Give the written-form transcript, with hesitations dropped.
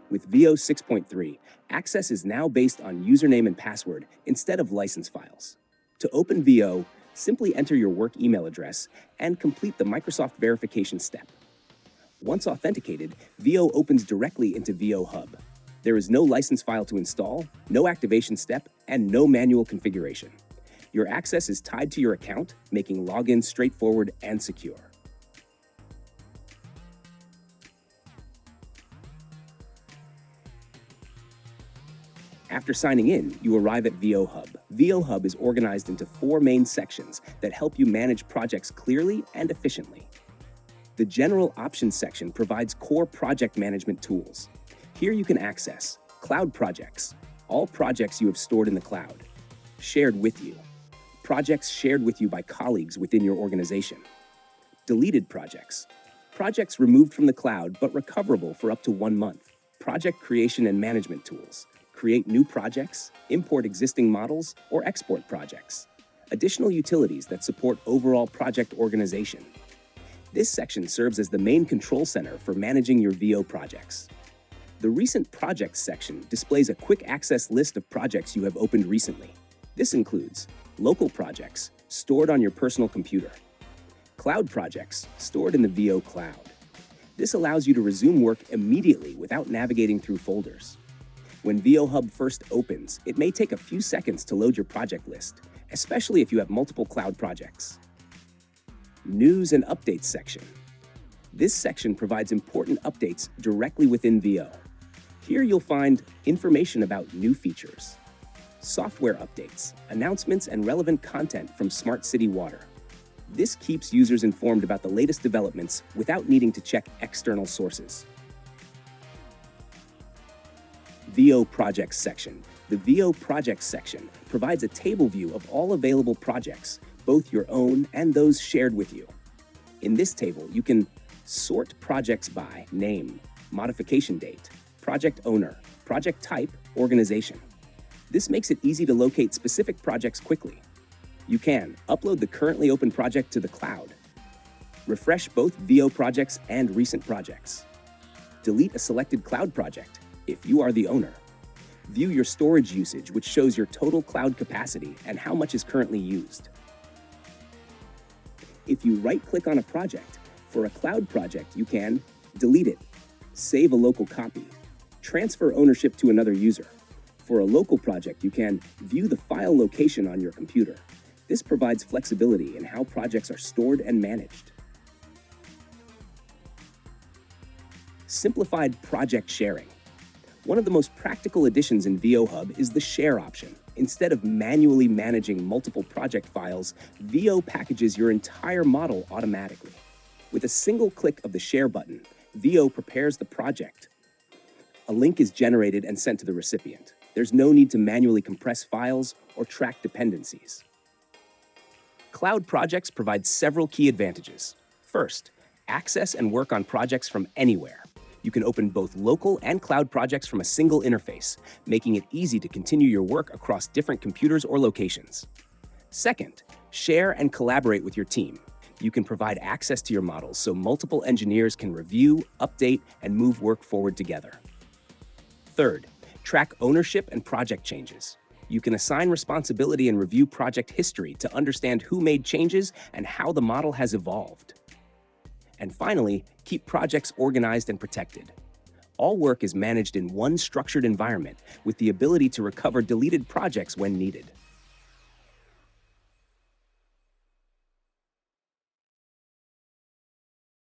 With VO 6.3, access is now based on username and password instead of license files. To open VO, simply enter your work email address and complete the Microsoft verification step. Once authenticated, VO opens directly into VO Hub. There is no license file to install, no activation step, and no manual configuration. Your access is tied to your account, making login straightforward and secure. After signing in, you arrive at VO Hub. VO Hub is organized into 4 main sections that help you manage projects clearly and efficiently. The General Options section provides core project management tools. Here you can access Cloud Projects, all projects you have stored in the cloud. Shared with you, projects shared with you by colleagues within your organization. Deleted projects, projects removed from the cloud but recoverable for up to 1 month. Project creation and management tools. Create new projects, import existing models, or export projects. Additional utilities that support overall project organization. This section serves as the main control center for managing your VO projects. The Recent Projects section displays a quick access list of projects you have opened recently. This includes local projects stored on your personal computer, cloud projects stored in the VO Cloud. This allows you to resume work immediately without navigating through folders. When VO Hub first opens, it may take a few seconds to load your project list, especially if you have multiple cloud projects. News and Updates section. This section provides important updates directly within VO. Here you'll find information about new features, software updates, announcements, and relevant content from Smart City Water. This keeps users informed about the latest developments without needing to check external sources. VO Projects section. The VO Projects section provides a table view of all available projects, both your own and those shared with you. In this table, you can sort projects by name, modification date, project owner, project type, organization. This makes it easy to locate specific projects quickly. You can upload the currently open project to the cloud, refresh both VO projects and recent projects, delete a selected cloud project if you are the owner, view your storage usage, which shows your total cloud capacity and how much is currently used. If you right-click on a project, for a cloud project, you can delete it, save a local copy, transfer ownership to another user. For a local project, you can view the file location on your computer. This provides flexibility in how projects are stored and managed. Simplified project sharing. One of the most practical additions in VO Hub is the Share option. Instead of manually managing multiple project files, VO packages your entire model automatically. With a single click of the Share button, VO prepares the project. A link is generated and sent to the recipient. There's no need to manually compress files or track dependencies. Cloud projects provide several key advantages. First, access and work on projects from anywhere. You can open both local and cloud projects from a single interface, making it easy to continue your work across different computers or locations. Second, share and collaborate with your team. You can provide access to your models so multiple engineers can review, update, and move work forward together. Third, track ownership and project changes. You can assign responsibility and review project history to understand who made changes and how the model has evolved. And finally, keep projects organized and protected. All work is managed in one structured environment with the ability to recover deleted projects when needed.